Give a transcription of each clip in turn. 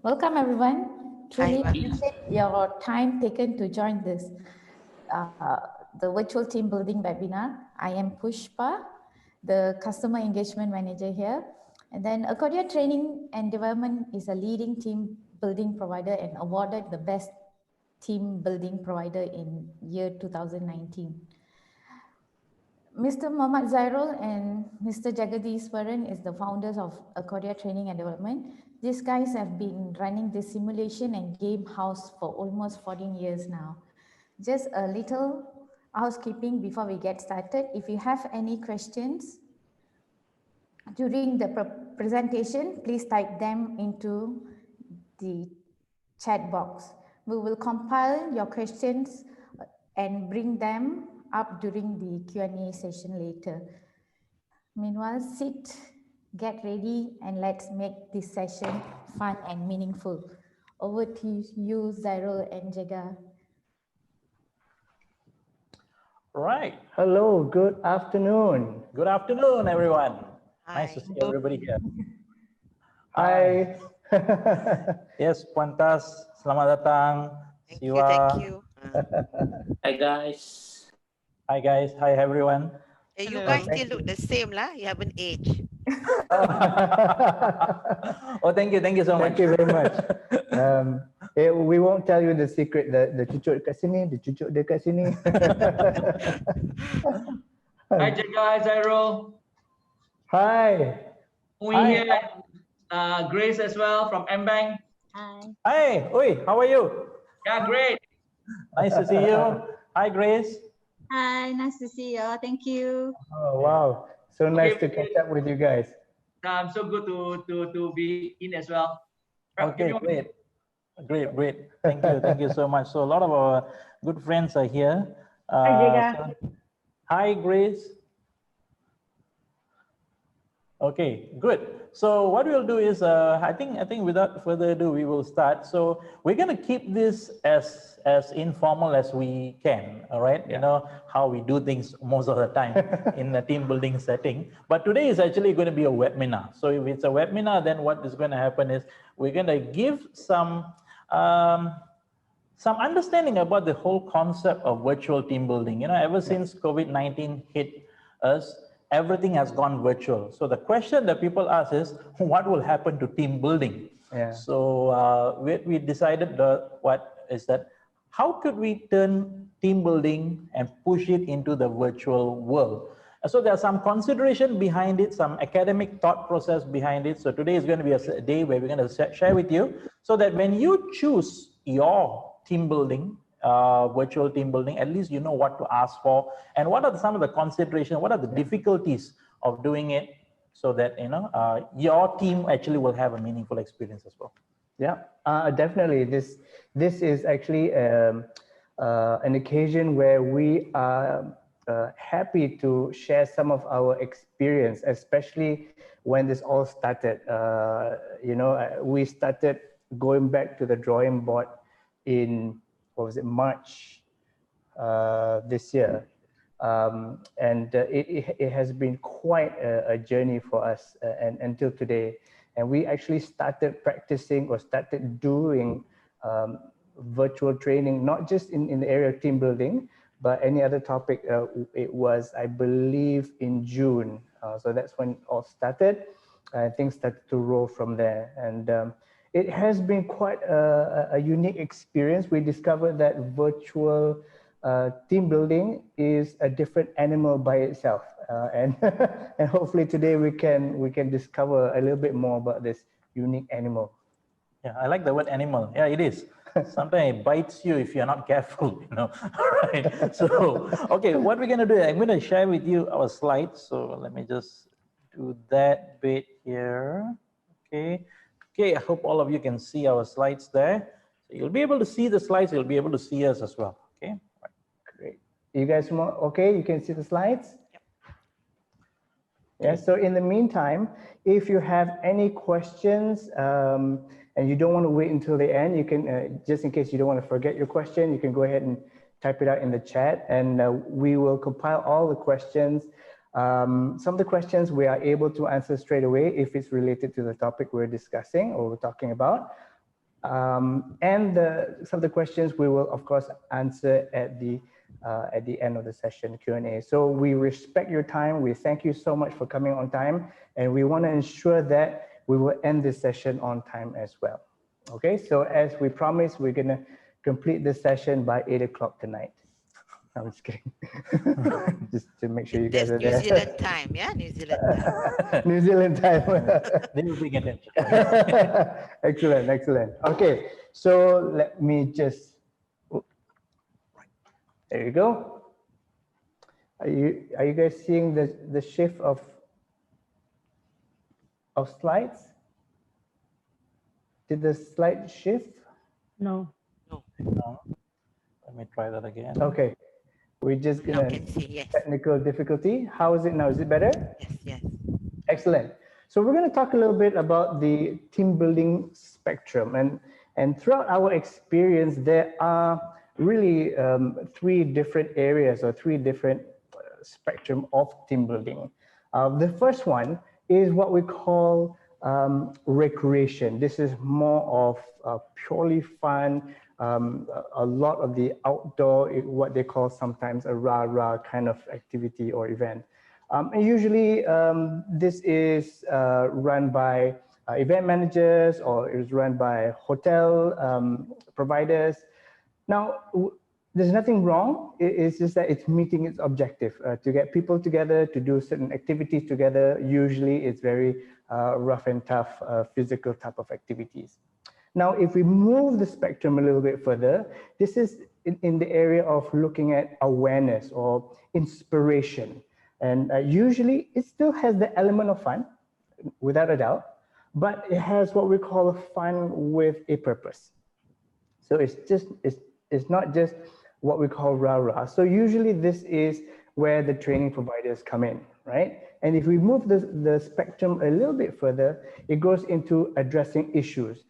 Welcome, everyone. Truly appreciate your time taken to join this, the virtual team building webinar. I am Pushpa, the customer engagement manager here. And then Accordia Training and Development is a leading team building provider and awarded the best team building provider in year 2019. Mr. Muhamad Zairul and Mr. Jegatheeswaran is the founders of Accordia Training and Development. These guys have been running this simulation and game house for almost 14 years now. Just a little housekeeping before we get started. If you have any questions during the presentation, please type them into the chat box. We will compile your questions and bring them up during the Q&A session later. Meanwhile, sit, get ready, and let's make this session fun and meaningful. Over to you, Zairul and Jega. Right. Hello, good afternoon. Good afternoon, everyone. Hi. Nice to see everybody here. Hi. Yes, Puantas, selamat datang. Thank you, thank you. Hi guys. Hi guys, hi everyone. Hey, you guys still look the same lah. You haven't aged. Oh, thank you so much. Thank you very much. We won't tell you the secret, the cucuk dekat sini, the cucuk dekat sini. Hi Jega, hi Zairul. Hi. We here, Grace as well from MBank. Hi. Hi, oi, how are you? Yeah, great. Nice to see you. Hi, Grace. Hi, nice to see you. Thank you. Oh, wow. So nice to catch up with you guys. So good to be in as well. Okay, great. Thank you so much. So a lot of our good friends are here. Hi, Jega. Hi, Grace. Okay, good. So what we'll do is, I think without further ado, we will start. So we're going to keep this as informal as we can. All right, yeah. You know how we do things most of the time in the team building setting. But today is actually going to be a webinar. So if it's a webinar, then what is going to happen is we're going to give some understanding about the whole concept of virtual team building. You know, ever since COVID-19 hit us, everything has gone virtual. So the question that people ask is, what will happen to team building? Yeah. So we decided how could we turn team building and push it into the virtual world? So there's some consideration behind it, some academic thought process behind it. So today is going to be a day where we're going to share with you so that when you choose your team building, virtual team building, at least you know what to ask for and what are some of the considerations, what are the difficulties of doing it so that your team actually will have a meaningful experience as well. Yeah, definitely. This is actually an occasion where we are happy to share some of our experience, especially when this all started. We started going back to the drawing board in March this year, and it has been quite a journey for us and until today. And we actually started practicing or started doing virtual training, not just in the area of team building, but any other topic. It was, I believe, in June. So that's when it all started. Things started to roll from there. And it has been quite a unique experience. We discovered that virtual team building is a different animal by itself, and hopefully today we can discover a little bit more about this unique animal. Yeah, I like the word animal. Yeah, it is. Sometimes it bites you if you're not careful, you know. Right. So, okay, what we're going to do, I'm going to share with you our slides. So let me just do that bit here. Okay. Okay, I hope all of you can see our slides there. So you'll be able to see the slides, you'll be able to see us as well. Okay. Right. Great. You guys okay? You can see the slides? Yep. Yeah, so in the meantime, if you have any questions and you don't want to wait until the end, you can, just in case you don't want to forget your question, you can go ahead and type it out in the chat and we will compile all the questions. Some of the questions we are able to answer straight away if it's related to the topic we're discussing or we're talking about. And some of the questions we will, of course, answer at the end of the session, Q&A. So we respect your time. We thank you so much for coming on time. And we want to ensure that we will end this session on time as well. Okay, so as we promised, we're going to complete this session by 8 o'clock tonight. I'm just kidding. Just to make sure you guys are there. New Zealand time, yeah? New Zealand time. New Zealand time. They will be getting. Excellent, excellent. Okay, so let me just, there you go. Are you guys seeing the shift of slides? Did the slide shift? No. No. Let me try that again. Okay, we're just Now gonna can see, yes. technical difficulty. How is it now? Is it better? Yes, yes. Excellent. So we're going to talk a little bit about the team building spectrum, and throughout our experience, there are really three different areas or three different spectrum of team building. The first one is what we call recreation. This is more of purely fun, a lot of the outdoor, what they call sometimes a rah-rah kind of activity or event. And usually this is run by event managers, or it is run by hotel providers. Now, there's nothing wrong. It's just that it's meeting its objective to get people together to do certain activities together. Usually it's very rough and tough physical type of activities. Now, if we move the spectrum a little bit further, this is in the area of looking at awareness or inspiration. And usually it still has the element of fun, without a doubt, but it has what we call fun with a purpose. So it's not just what we call rah-rah. So usually this is where the training providers come in, right? And if we move the spectrum a little bit further, it goes into addressing issues.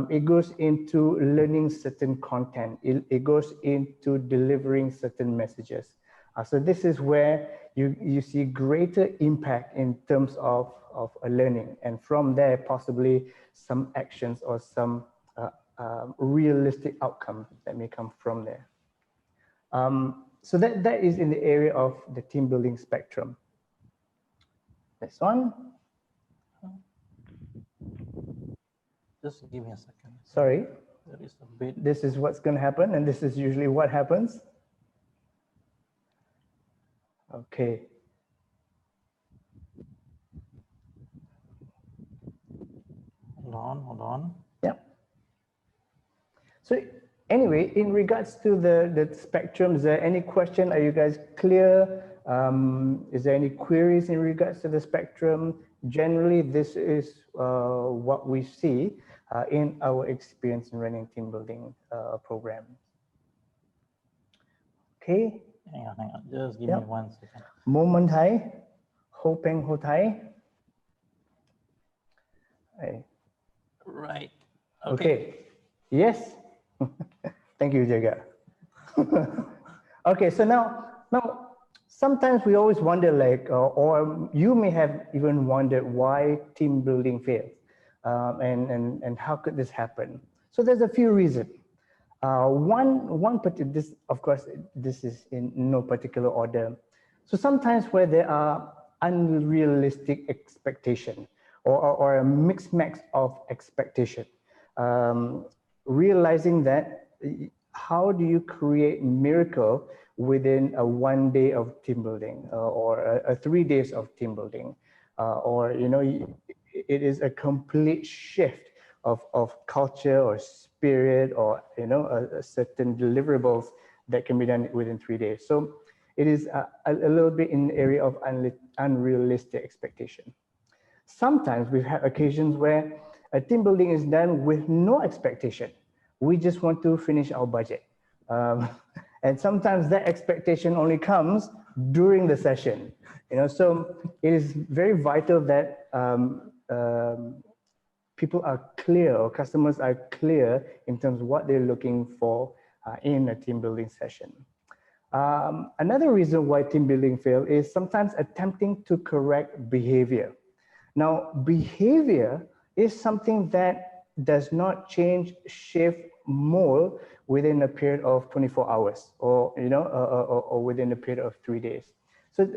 It goes into learning certain content. It goes into delivering certain messages. So this is where you see greater impact in terms of a learning. And from there, possibly some actions or some realistic outcome that may come from there. So that is in the area of the team building spectrum. This one. Just give me a second. Sorry. There is a bit. This is what's going to happen, and this is usually what happens. Okay. Hold on. Yeah. So anyway, in regards to the spectrum, is there any question? Are you guys clear? Is there any queries in regards to the spectrum? Generally, this is what we see in our experience in running team building programs. Okay. Hang on. Just give me 1 second. Moment Hai, Ho Peng Ho Thai. Right. Okay. Yes. Thank you, Jaga. Okay, so now sometimes we always wonder, like, or you may have even wondered why team building fails, and how could this happen? So there's a few reasons. This, of course, this is in no particular order. So sometimes where there are unrealistic expectation or a mixed match of expectation, realizing that how do you create miracle within a 1 day of team building or 3 days of team building, or it is a complete shift of culture or spirit, or a certain deliverables that can be done within 3 days. So it is a little bit in the area of unrealistic expectation. Sometimes we've had occasions where a team building is done with no expectation. We just want to finish our budget. And sometimes that expectation only comes during the session. So it is very vital that people are clear, or customers are clear in terms of what they're looking for in a team building session. Another reason why team building fail is sometimes attempting to correct behavior. Now, behavior is something that does not change, shift, mold within a period of 24 hours or, or within a period of 3 days. So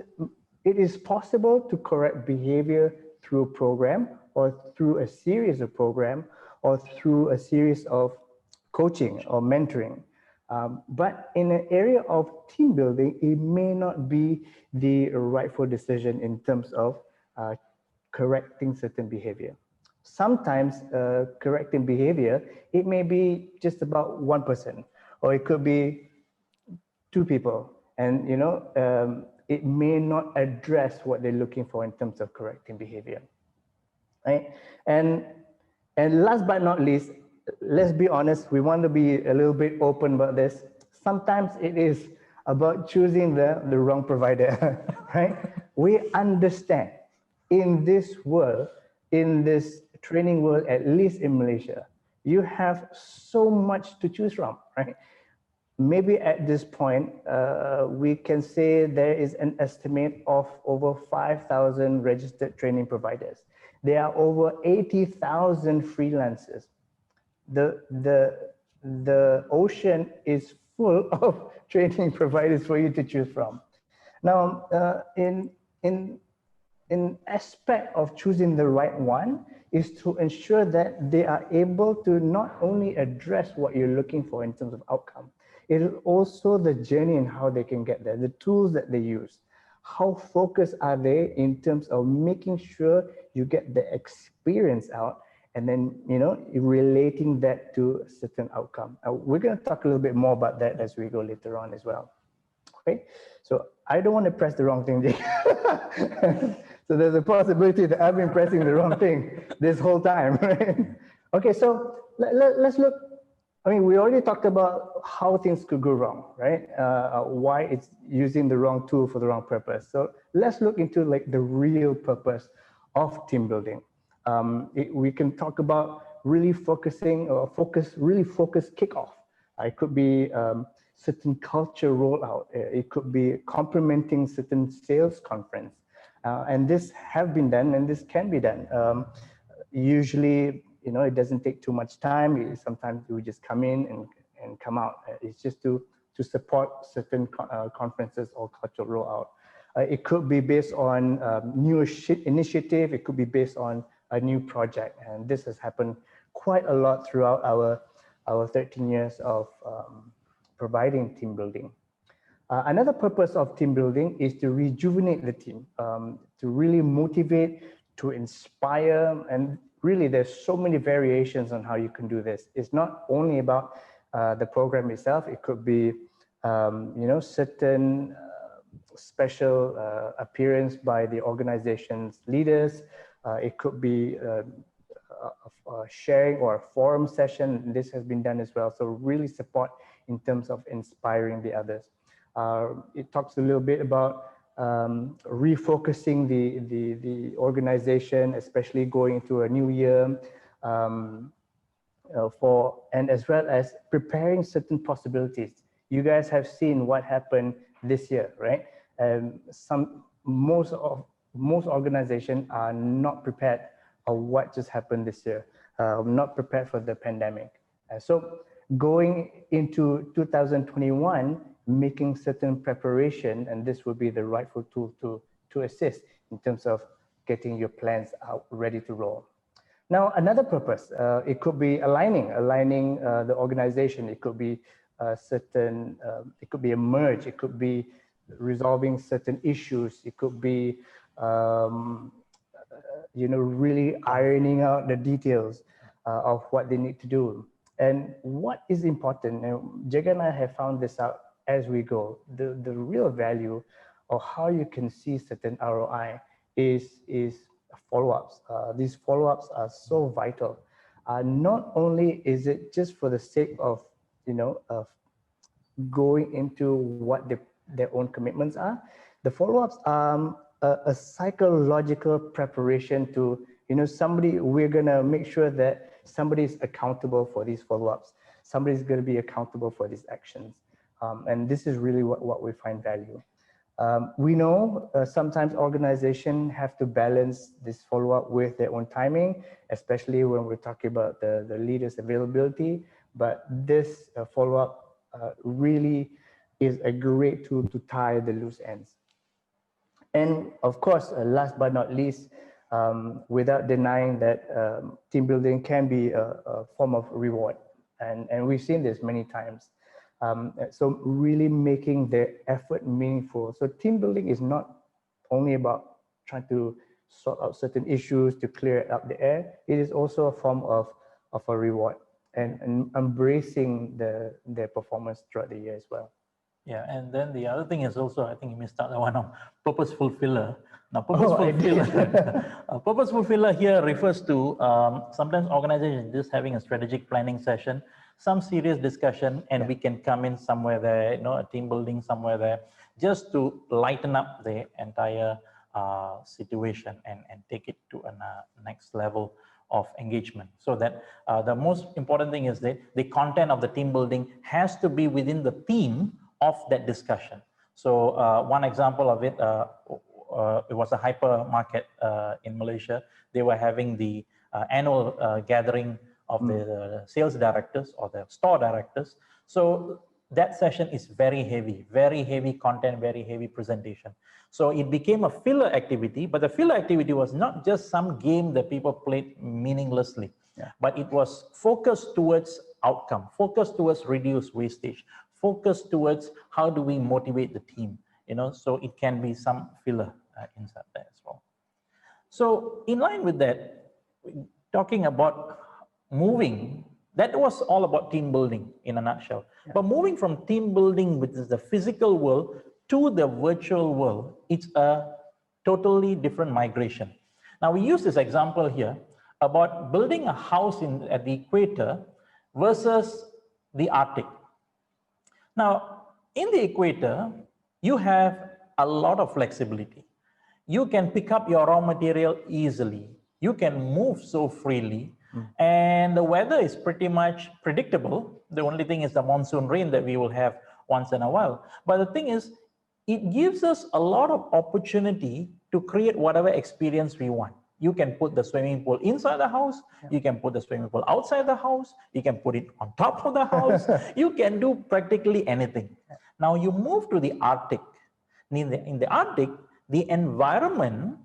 it is possible to correct behavior through a program or through a series of program or through a series of coaching or mentoring. But in an area of team building, it may not be the rightful decision in terms of correcting certain behavior. Sometimes correcting behavior, it may be just about one person, or it could be two people, and it may not address what they're looking for in terms of correcting behavior, right? And last but not least, let's be honest, we want to be a little bit open about this. Sometimes it is about choosing the wrong provider, right? We understand in this world, in this training world, at least in Malaysia, you have so much to choose from, right? Maybe at this point, we can say there is an estimate of over 5,000 registered training providers. There are over 80,000 freelancers. The ocean is full of training providers for you to choose from. Now, in aspect of choosing the right one is to ensure that they are able to not only address what you're looking for in terms of outcome, it is also the journey and how they can get there, the tools that they use. How focused are they in terms of making sure you get the experience out, and then, relating that to a certain outcome. We're going to talk a little bit more about that as we go later on as well. Okay, so I don't want to press the wrong thing. So there's a possibility that I've been pressing the wrong thing this whole time, right? Okay, so let's look. I mean, we already talked about how things could go wrong, right? Why it's using the wrong tool for the wrong purpose. So let's look into like the real purpose of team building. We can talk about really focusing or really focused kickoff. It could be certain culture rollout. It could be complementing certain sales conference. And this have been done and this can be done. Usually, it doesn't take too much time. Sometimes we just come in and come out. It's just to support certain conferences or cultural rollout. It could be based on new initiative. It could be based on a new project. And this has happened quite a lot throughout our 13 years of providing team building. Another purpose of team building is to rejuvenate the team, to really motivate, to inspire, and really there's so many variations on how you can do this. It's not only about the program itself. It could be, certain special appearance by the organization's leaders. It could be a sharing or a forum session. This has been done as well. So really support in terms of inspiring the others. It talks a little bit about refocusing the organization, especially going into a new year, and as well as preparing certain possibilities. You guys have seen what happened this year, right? Most organizations are not prepared of what just happened this year, not prepared for the pandemic. So going into 2021, making certain preparation, and this would be the rightful tool to assist in terms of getting your plans out ready to roll. Now, another purpose, it could be aligning the organization. It could be it could be a merge. It could be resolving certain issues. It could be, really ironing out the details of what they need to do. And what is important, Jega and I have found this out as we go, the real value of how you can see certain ROI is follow-ups. These follow-ups are so vital. Not only is it just for the sake of, of going into what their own commitments are, the follow-ups are a psychological preparation to, we're gonna make sure that somebody is accountable for these follow-ups. Somebody's gonna be accountable for these actions. And this is really what we find value. We know sometimes organizations have to balance this follow-up with their own timing, especially when we're talking about the leaders' availability. But this follow-up really is a great tool to tie the loose ends. And of course, last but not least, without denying that team building can be a form of reward. And we've seen this many times. So really making the effort meaningful. So team building is not only about trying to sort out certain issues to clear up the air. It is also a form of a reward and embracing their performance throughout the year as well. Yeah, and then the other thing is also, I think you missed out the one of purposeful filler. Now, purposeful filler, purposeful filler here refers to sometimes organizations just having a strategic planning session, some serious discussion, and we can come in somewhere there, you know, a team building somewhere there, just to lighten up the entire situation and take it to a next level of engagement. So that the most important thing is that the content of the team building has to be within the theme of that discussion. So one example of it, it was a hypermarket in Malaysia. They were having the annual gathering of the sales directors or the store directors. So that session is very heavy content, very heavy presentation. So it became a filler activity, but the filler activity was not just some game that people played meaninglessly, but it was focused towards outcome, focused towards reduce wastage, focused towards how do we motivate the team, you know, so it can be some filler inside there as well. So in line with that, talking about moving, that was all about team building in a nutshell. But moving from team building, which is the physical world, to the virtual world, it's a totally different migration. Now we use this example here about building a house at the equator versus the Arctic. Now, in the equator, you have a lot of flexibility. You can pick up your raw material easily. You can move so freely. And the weather is pretty much predictable. The only thing is the monsoon rain that we will have once in a while. But the thing is, it gives us a lot of opportunity to create whatever experience we want. You can put the swimming pool inside the house. You can put the swimming pool outside the house. You can put it on top of the house. You can do practically anything. Now you move to the Arctic. In the Arctic, the environment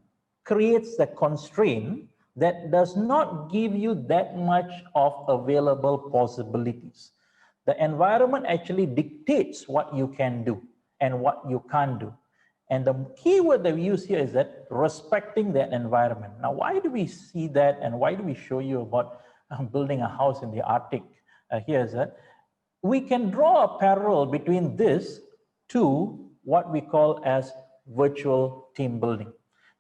creates the constraint that does not give you that much of available possibilities. The environment actually dictates what you can do and what you can't do. And the key word that we use here is that respecting that environment. Now, why do we see that and why do we show you about building a house in the Arctic? Here is that we can draw a parallel between this to what we call as virtual team building.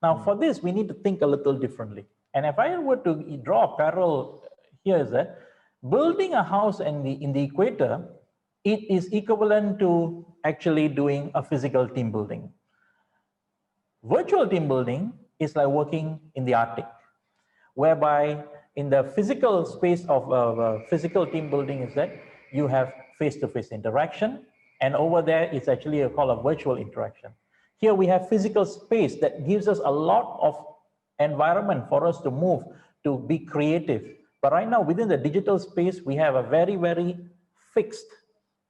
Now, for this, we need to think a little differently. And if I were to draw a parallel here is that building a house in the equator, it is equivalent to actually doing a physical team building. Virtual team building is like working in the Arctic, whereby in the physical space of physical team building is that you have face-to-face interaction, and over there it's actually called a virtual interaction. Here we have physical space that gives us a lot of environment for us to move, to be creative. But right now within the digital space, we have a very, very fixed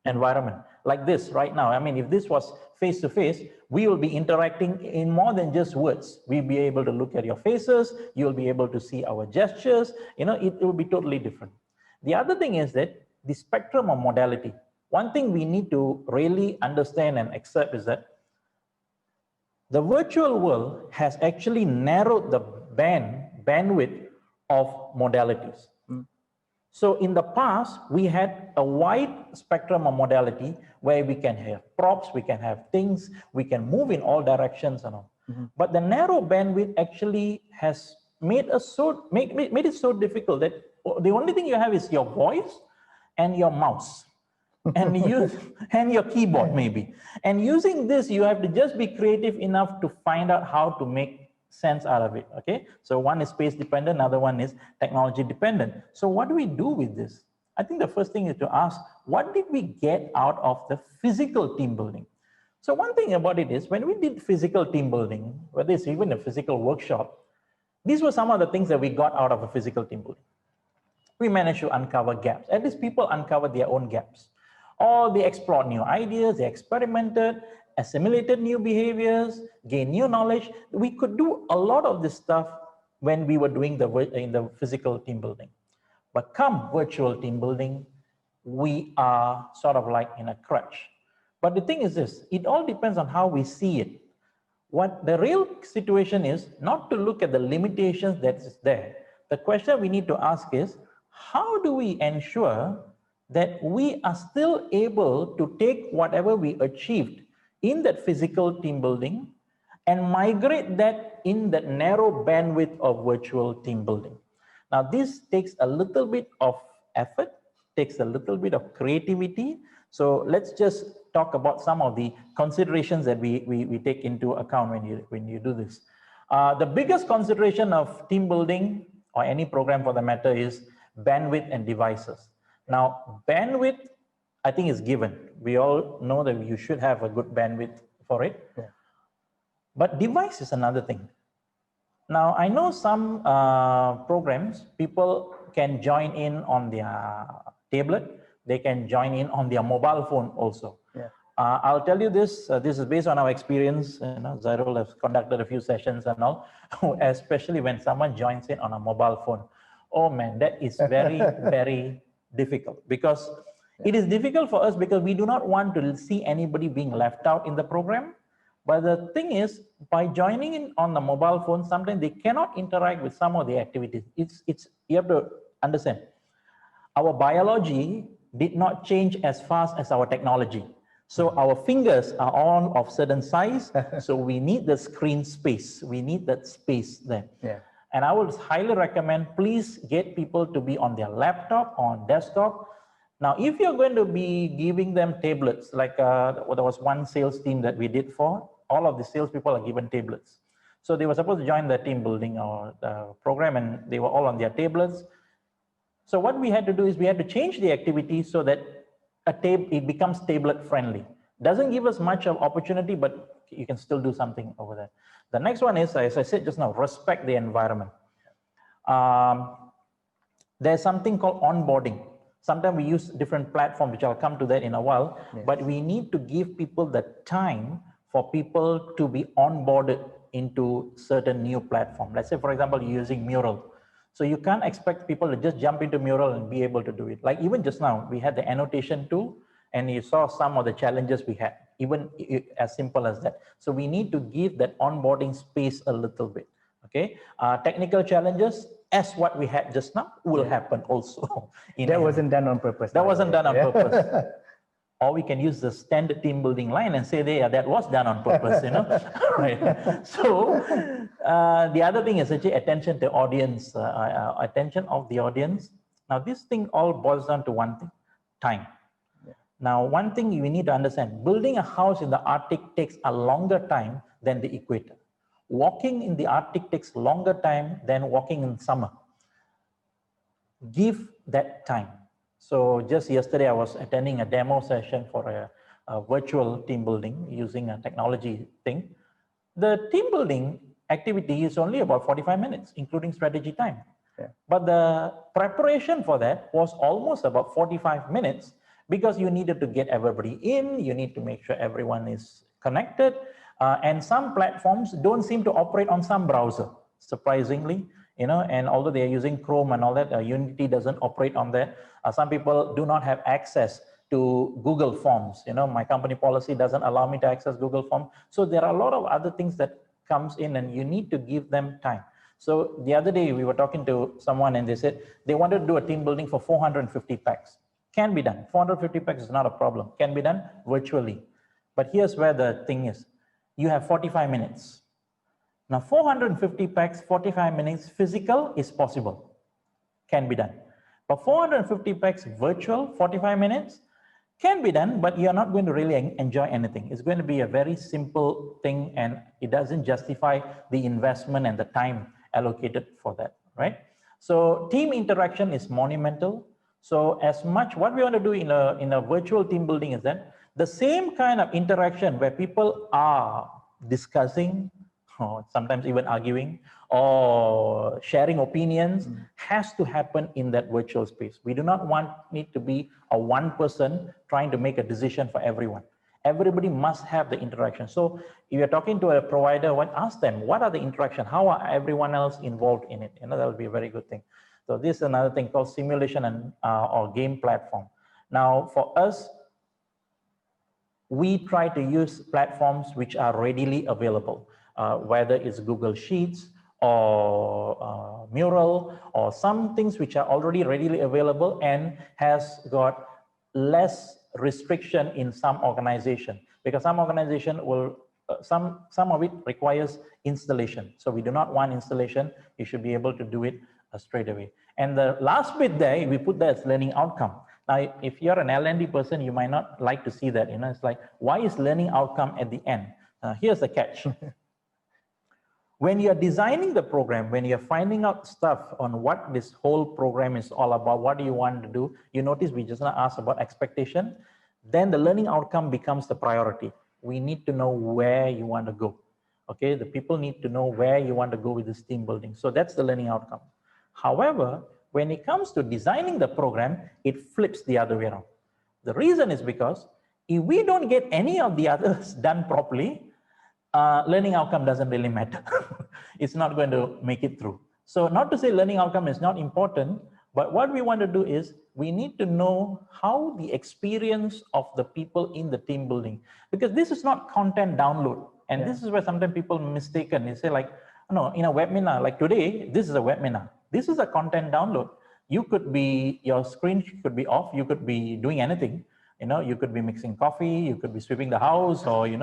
environment like this right now. I mean, if this was face-to-face, we will be interacting in more than just words. We'll be able to look at your faces. You'll be able to see our gestures. You know, it will be totally different. The other thing is that the spectrum of modality. One thing we need to really understand and accept is that the virtual world has actually narrowed the bandwidth of modalities. So in the past, we had a wide spectrum of modality where we can have props, we can have things, we can move in all directions and all. But the narrow bandwidth actually has made it so difficult that the only thing you have is your voice and your mouse and your keyboard maybe. And using this, you have to just be creative enough to find out how to make sense out of it. Okay, so one is space dependent, another one is technology dependent. So what do we do with this? I think the first thing is to ask, what did we get out of the physical team building? So one thing about it is when we did physical team building, whether it's even a physical workshop, these were some of the things that we got out of a physical team building. We managed to uncover gaps. At least people uncovered their own gaps. Or they explored new ideas, they experimented, assimilated new behaviors, gained new knowledge. We could do a lot of this stuff when we were doing in the physical team building. But come virtual team building, we are sort of like in a crutch. But the thing is this, it all depends on how we see it. What the real situation is, not to look at the limitations that is there. The question we need to ask is, how do we ensure that we are still able to take whatever we achieved in that physical team building and migrate that in that narrow bandwidth of virtual team building? Now, this takes a little bit of effort, takes a little bit of creativity. So let's just talk about some of the considerations that we take into account when you do this. The biggest consideration of team building, or any program for the matter, is bandwidth and devices. Now, bandwidth, I think, is given. We all know that you should have a good bandwidth for it. Yeah. But device is another thing. Now, I know some programs, people can join in on their tablet. They can join in on their mobile phone also. Yeah. I'll tell you this, this is based on our experience. Zairul has conducted a few sessions and all, especially when someone joins in on a mobile phone. Oh man, that is very, very difficult, because it is difficult for us because we do not want to see anybody being left out in the program. But the thing is, by joining in on the mobile phone, sometimes they cannot interact with some of the activities. You have to understand, our biology did not change as fast as our technology. So our fingers are all of certain size. So we need the screen space. We need that space there. Yeah. And I would highly recommend, please get people to be on their laptop, on desktop. Now, if you're going to be giving them tablets, like there was one sales team that we did for, all of the salespeople are given tablets. So they were supposed to join the team building or the program, and they were all on their tablets. So what we had to do is we had to change the activity so that it becomes tablet friendly. Doesn't give us much of opportunity, but you can still do something over there. The next one is, as I said just now, respect the environment. There's something called onboarding. Sometimes we use different platforms, which I'll come to that in a while, yes. But we need to give people the time for people to be onboarded into certain new platform. Let's say, for example, you're using Mural. So you can't expect people to just jump into Mural and be able to do it. Like even just now, we had the annotation tool, and you saw some of the challenges we had, even as simple as that. So we need to give that onboarding space a little bit, okay? Technical challenges, as what we had just now, will happen also. That wasn't done on purpose. That wasn't done on purpose. Or we can use the standard team building line and say, yeah, that was done on purpose, Right. So the other thing is actually attention to audience, attention of the audience. Now, this thing all boils down to one thing, time. Now, one thing you need to understand, building a house in the Arctic takes a longer time than the equator. Walking in the Arctic takes longer time than walking in summer. Give that time. So just yesterday, I was attending a demo session for a virtual team building using a technology thing. The team building activity is only about 45 minutes, including strategy time. Yeah. But the preparation for that was almost about 45 minutes, because you needed to get everybody in, you need to make sure everyone is connected, and some platforms don't seem to operate on some browser, surprisingly, and although they are using Chrome and all that, Unity doesn't operate on that. Some people do not have access to Google Forms. My company policy doesn't allow me to access Google Forms. So there are a lot of other things that comes in, and you need to give them time. So the other day we were talking to someone, and they said they wanted to do a team building for 450 packs. Can be done. 450 packs is not a problem. Can be done virtually. But here's where the thing is. You have 45 minutes. Now 450 packs, 45 minutes, physical is possible. Can be done. But 450 packs virtual, 45 minutes, can be done, but you're not going to really enjoy anything. It's going to be a very simple thing, and it doesn't justify the investment and the time allocated for that, right? So team interaction is monumental. So as much, what we want to do in a virtual team building is that The same kind of interaction where people are discussing, or sometimes even arguing, or sharing opinions has to happen in that virtual space. We do not want it to be a one person trying to make a decision for everyone. Everybody must have the interaction. So if you're talking to a provider, ask them, what are the interaction? How are everyone else involved in it? That will be a very good thing. So this is another thing called simulation and or game platform. Now for us, we try to use platforms which are readily available, whether it's Google Sheets or Mural or some things which are already readily available and has got less restriction in some organization, because some organization will, some of it requires installation. So we do not want installation. You should be able to do it straight away. And the last bit there, we put that as learning outcome. Now, if you're an L&D person, you might not like to see that. It's like, why is learning outcome at the end? Here's the catch. When you're designing the program, when you're finding out stuff on what this whole program is all about, what do you want to do, you notice we just asked about expectation, then the learning outcome becomes the priority. We need to know where you want to go. Okay, the people need to know where you want to go with this team building. So that's the learning outcome. However, when it comes to designing the program, it flips the other way around. The reason is because if we don't get any of the others done properly, learning outcome doesn't really matter. It's not going to make it through. So not to say learning outcome is not important, but what we want to do is we need to know how the experience of the people in the team building, because this is not content download. And this is where sometimes people mistaken. They say like, no, in a webinar, like today, this is a webinar. This is a content download. You could be, your screen could be off. You could be doing anything. You could be mixing coffee. You could be sweeping the house, or, you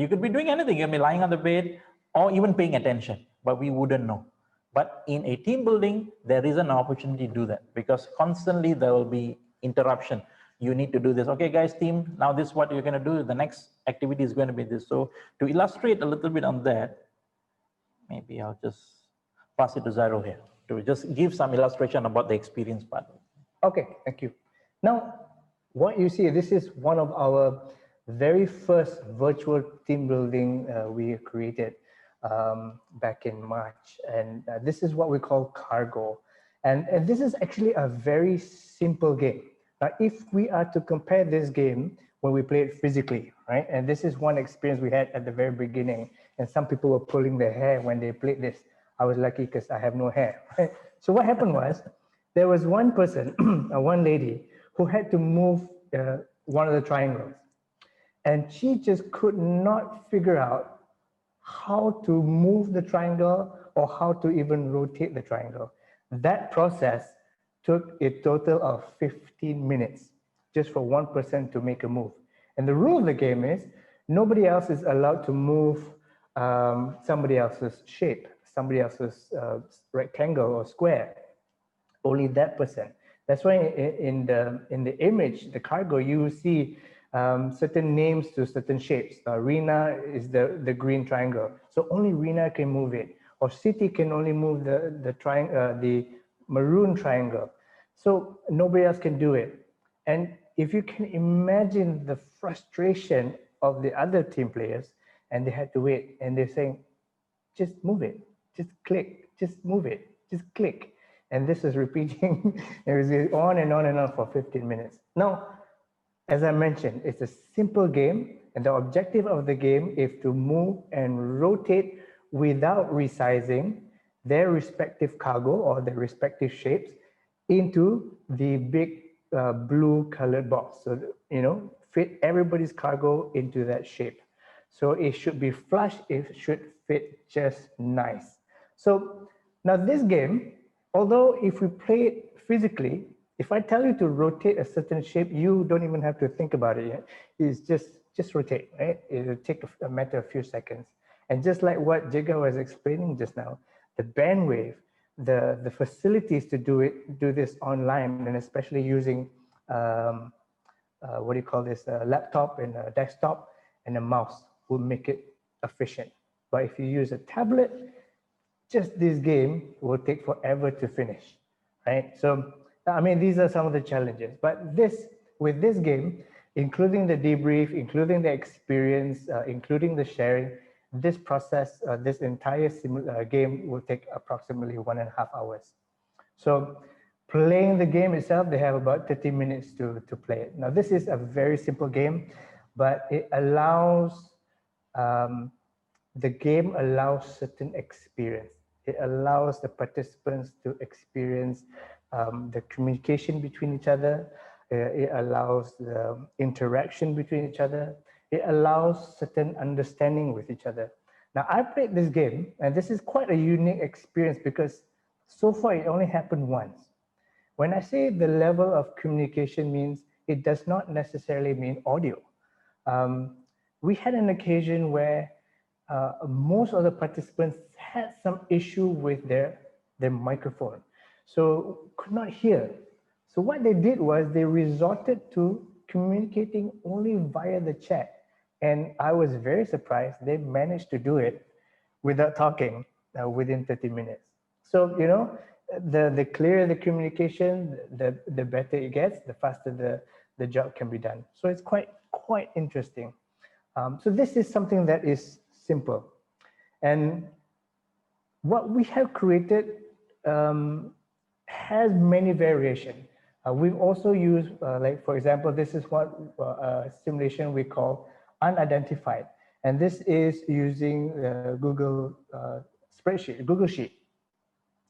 could be doing anything. You could be lying on the bed or even paying attention, but we wouldn't know. But in a team building, there is an opportunity to do that, because constantly there will be interruption. You need to do this. Okay, guys, team, now this is what you're going to do. The next activity is going to be this. So to illustrate a little bit on that, maybe I'll just pass it to Zairul here to just give some illustration about the experience part. Okay, thank you. Now, what you see, this is one of our very first virtual team building we created back in March. And this is what we call Cargo. And this is actually a very simple game. Now, if we are to compare this game when we play it physically, right? And this is one experience we had at the very beginning. And some people were pulling their hair when they played this. I was lucky because I have no hair. Right? So what happened was, there was one person, one lady, who had to move one of the triangles. And she just could not figure out how to move the triangle or how to even rotate the triangle. That process took a total of 15 minutes just for one person to make a move. And the rule of the game is nobody else is allowed to move somebody else's shape, somebody else's rectangle or square. Only that person. That's why in the image, the cargo, you see certain names to certain shapes. Rina is the green triangle, so only Rina can move it. Or Siti can only move the maroon triangle. So nobody else can do it. And if you can imagine the frustration of the other team players, and they had to wait, and they're saying, just move it, just click, just move it, just click. And this is repeating, it was on and on and on for 15 minutes. Now, as I mentioned, it's a simple game, and the objective of the game is to move and rotate without resizing their respective cargo or their respective shapes into the big blue colored box. So, fit everybody's cargo into that shape. So it should be flush, it should fit just nice. So now this game, although if we play it physically, if I tell you to rotate a certain shape, you don't even have to think about it yet. It's just rotate, right? It'll take a matter of a few seconds. And just like what Jega was explaining just now, the bandwidth, the facilities to do this online, and especially using what do you call this, a laptop and a desktop and a mouse will make it efficient. But if you use a tablet, just this game will take forever to finish, right? So, I mean, these are some of the challenges. But with this game, including the debrief, including the experience, including the sharing. This process, this entire game will take approximately 1.5 hours. So playing the game itself, they have about 30 minutes to play it. Now, this is a very simple game, but it allows, the game allows certain experience. It allows the participants to experience the communication between each other. It allows the interaction between each other. It allows certain understanding with each other. Now, I played this game, and this is quite a unique experience because so far it only happened once. When I say the level of communication means, it does not necessarily mean audio. We had an occasion where most of the participants had some issue with their microphone, so could not hear. So what they did was they resorted to communicating only via the chat. And I was very surprised they managed to do it without talking within 30 minutes. So, you know, the clearer the communication, the better it gets, the faster the job can be done. So it's quite interesting. So this is something that is simple. And what we have created has many variations. We've also used, like, for example, this is what simulation we call Unidentified. And this is using Google spreadsheet, Google Sheet.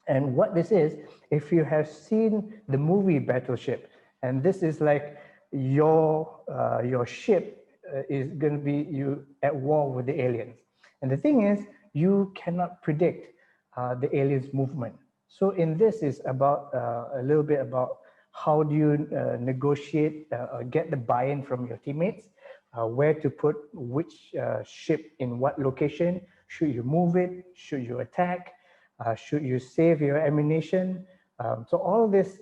And what this is, if you have seen the movie Battleship, and this is like your ship is going to be you at war with the aliens. And the thing is, you cannot predict the aliens' movement. So in this is about a little bit about how do you negotiate or get the buy-in from your teammates, where to put which ship in what location, should you move it, should you attack, should you save your ammunition. So all of this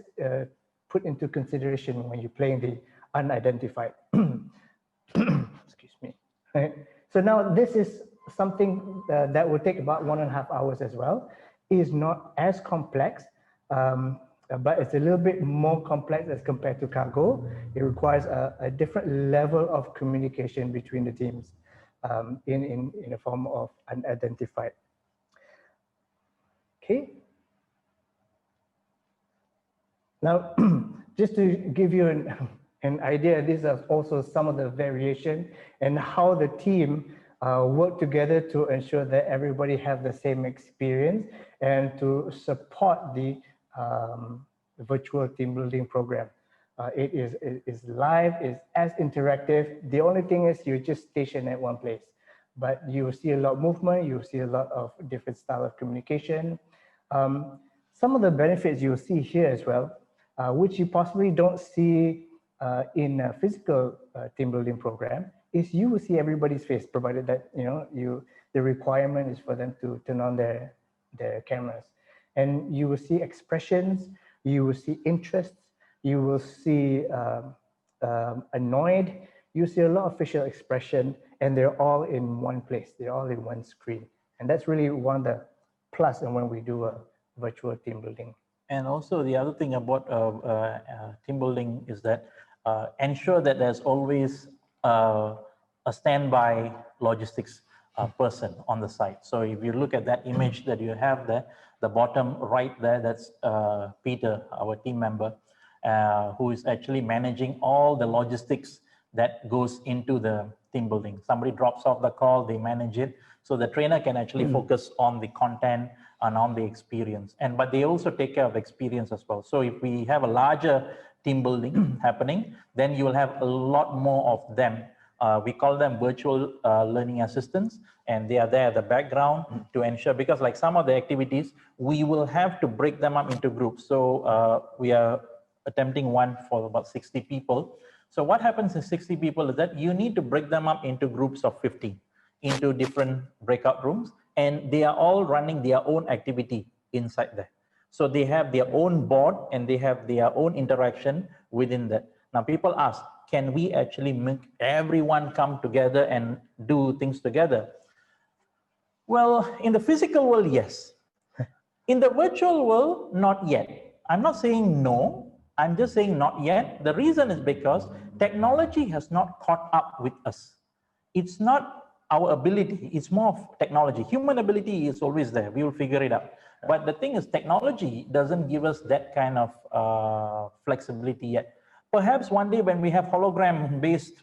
put into consideration when you're playing the Unidentified. Excuse me. Right. So now this is something that will take about 1.5 hours as well. It is not as complex, but it's a little bit more complex as compared to cargo. It requires a different level of communication between the teams in a form of Unidentified. Okay. Now, just to give you an idea, these are also some of the variation and how the team work together to ensure that everybody have the same experience and to support the virtual team building program. It is live, is as interactive. The only thing is you're just stationed at one place, but you will see a lot of movement, you will see a lot of different style of communication. Some of the benefits you'll see here as well, which you possibly don't see in a physical team building program, is you will see everybody's face, provided that the requirement is for them to turn on their cameras, and you will see expressions, you will see interests, you will see annoyed, you see a lot of facial expression, and they're all in one place, they're all in one screen, and that's really one of the plus and when we do a virtual team building. And also the other thing about team building is that ensure that there's always a standby logistics person on the site. So if you look at that image that you have there, the bottom right there, that's Peter, our team member, who is actually managing all the logistics that goes into the team building. Somebody drops off the call, they manage it. So the trainer can actually focus on the content and on the experience. But they also take care of experience as well. So if we have a larger team building happening, then you will have a lot more of them. We call them virtual learning assistants, and they are there at the background to ensure, because like some of the activities, we will have to break them up into groups. So we are attempting one for about 60 people. So what happens in 60 people is that you need to break them up into groups of 50, into different breakout rooms, and they are all running their own activity inside there. So they have their own board and they have their own interaction within that. Now people ask, can we actually make everyone come together and do things together? Well, in the physical world, yes. In the virtual world, not yet. I'm not saying no, I'm just saying not yet. The reason is because technology has not caught up with us. It's not our ability, it's more of technology. Human ability is always there, we will figure it out. But the thing is, technology doesn't give us that kind of flexibility yet. Perhaps one day when we have hologram-based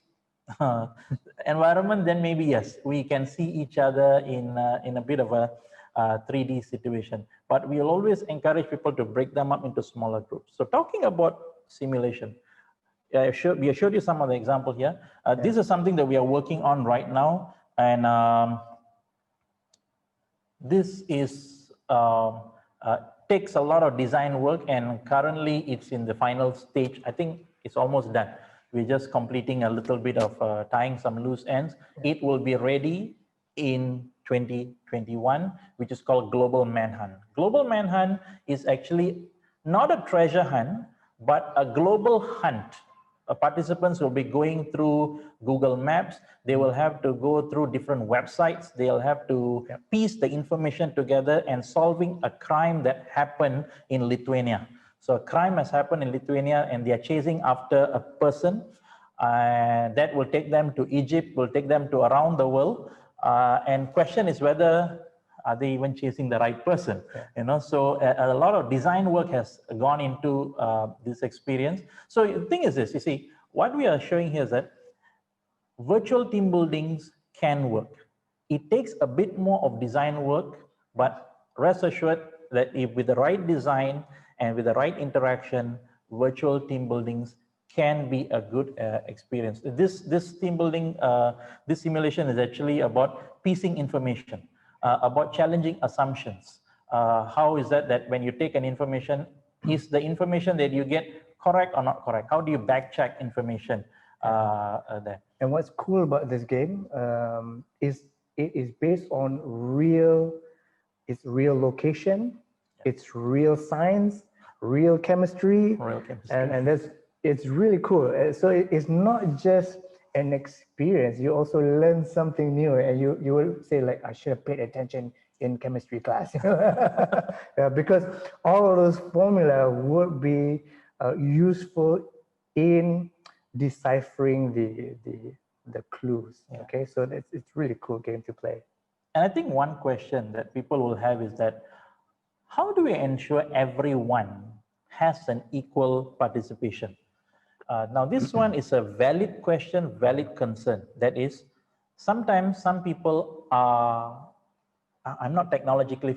environment, then maybe yes, we can see each other in a bit of a 3D situation. But we'll always encourage people to break them up into smaller groups. So talking about simulation, we showed you some of the example here. This is something that we are working on right now, and this is takes a lot of design work, and currently it's in the final stage. I think it's almost done. We're just completing a little bit of tying some loose ends. It will be ready in 2021, which is called Global Manhunt. Global Manhunt is actually not a treasure hunt, but a global hunt. Participants will be going through Google Maps. They will have to go through different websites. They'll have to piece the information together and solving a crime that happened in Lithuania. So a crime has happened in Lithuania and they are chasing after a person. That will take them to Egypt, will take them to around the world. And question is whether are they even chasing the right person? You know, so a lot of design work has gone into this experience. So the thing is this, you see, what we are showing here is that virtual team buildings can work. It takes a bit more of design work, but rest assured that if with the right design and with the right interaction, virtual team buildings can be a good experience. This team building, this simulation is actually about piecing information. About challenging assumptions. How is that when you take an information, is the information that you get correct or not correct? How do you back check information there? And what's cool about this game is it is based on real location, it's real science, real chemistry, and it's really cool. So it's not just an experience, you also learn something new, and you will say like, I should have paid attention in chemistry class. Because all of those formula would be useful in deciphering the clues. Okay, so it's really cool game to play. And I think one question that people will have is that how do we ensure everyone has an equal participation? Now, this one is a valid question, valid concern. That is, sometimes some people are, I'm not technologically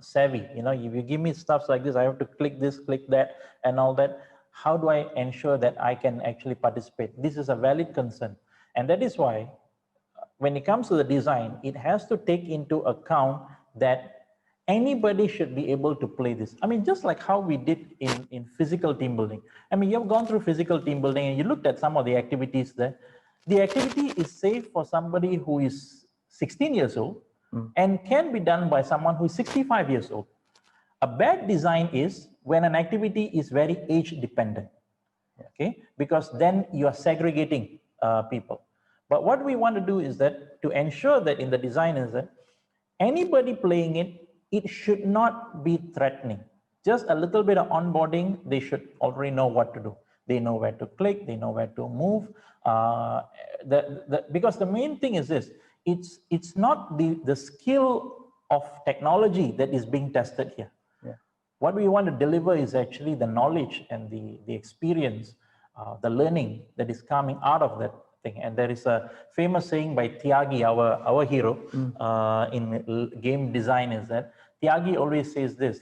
savvy. You know, if you give me stuff like this, I have to click this, click that, and all that. How do I ensure that I can actually participate? This is a valid concern. And that is why, when it comes to the design, it has to take into account that anybody should be able to play this. I mean, just like how we did in physical team building. I mean, you've gone through physical team building and you looked at some of the activities there. The activity is safe for somebody who is 16 years old and can be done by someone who is 65 years old. A bad design is when an activity is very age dependent, okay? Because then you are segregating people. But what we want to do is that to ensure that in the design is that anybody playing it, it should not be threatening. Just a little bit of onboarding, they should already know what to do. They know where to click, they know where to move. Because the main thing is this, it's not the skill of technology that is being tested here. What we want to deliver is actually the knowledge and the experience, the learning that is coming out of that thing. And there is a famous saying by Tyagi, our hero in game design, is that Tyagi always says this: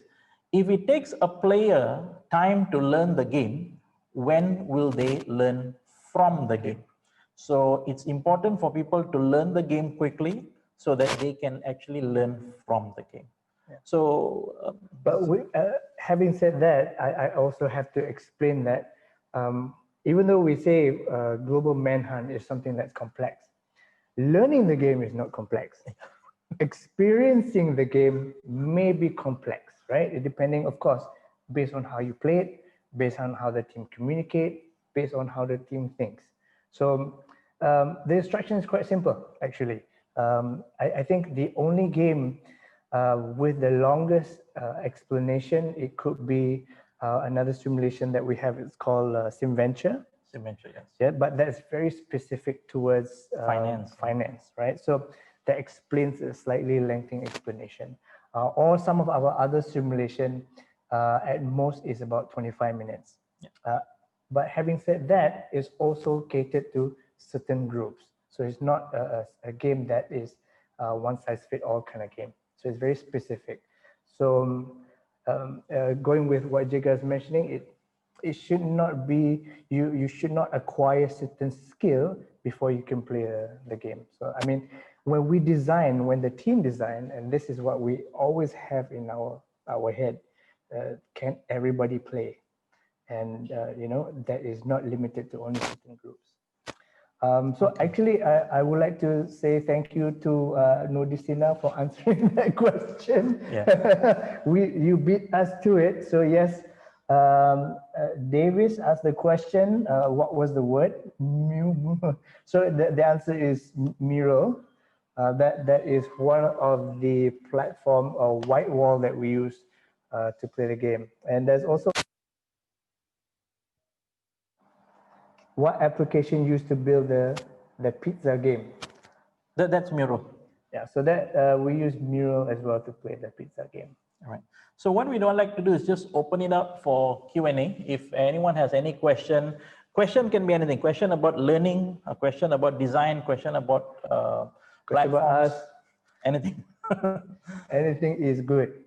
if it takes a player time to learn the game, when will they learn from the game? So it's important for people to learn the game quickly so that they can actually learn from the game. So, but having said that, I also have to explain that even though we say global manhunt is something that's complex, learning the game is not complex. Experiencing the game may be complex, right? Depending, of course, based on how you play it, based on how the team communicate, based on how the team thinks. So the instruction is quite simple, actually. I think the only game with the longest explanation, it could be Another simulation that we have is called SimVenture. Simventure, yes. Yeah, but that's very specific towards Finance. right? So that explains a slightly lengthy explanation. Or some of our other simulation at most is about 25 minutes. But having said that, it's also catered to certain groups. So it's not a game that is one size fit all kind of game. So it's very specific. So going with what Jega is mentioning, it should not be, you should not acquire certain skill before you can play the game. So I mean, when the team design, and this is what we always have in our head, can everybody play? And that is not limited to only certain groups. So actually, I would like to say thank you to Nordistina for answering that question. Yeah. You beat us to it. So yes, Davis asked the question, what was the word? So the answer is Miro. That is one of the platform or white wall that we use to play the game. And there's also what application used to build the pizza game. That's Miro. Yeah, so that we use Miro as well to play the pizza game. All right. So what we don't like to do is just open it up for Q&A. If anyone has any question can be anything. Question about learning, a question about design, question about Question about us, anything. anything is good.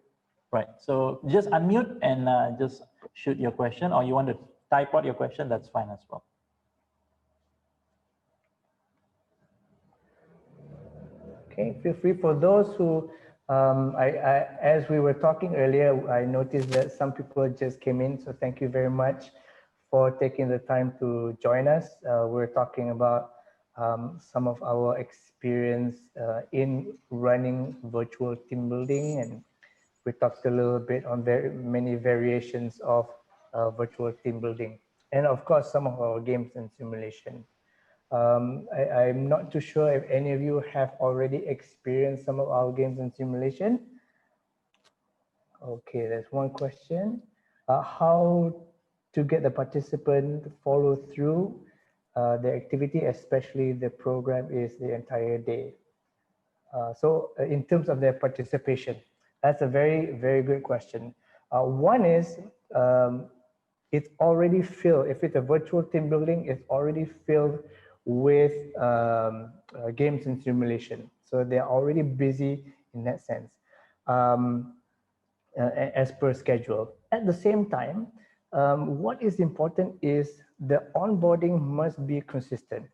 Right. So just unmute and just shoot your question, or you want to type out your question, that's fine as well. Okay, feel free. For those who, as we were talking earlier, I noticed that some people just came in. So thank you very much for taking the time to join us. We're talking about some of our experience in running virtual team building, and we talked a little bit on many variations of virtual team building, and of course, some of our games and simulation. I'm not too sure if any of you have already experienced some of our games and simulation. Okay, there's one question. How to get the participant to follow through the activity, especially the program is the entire day. So in terms of their participation, that's a very, very good question. One is, it's already filled. If it's a virtual team building, it's already filled with games and simulation. So they're already busy in that sense, as per schedule. At the same time, what is important is the onboarding must be consistent.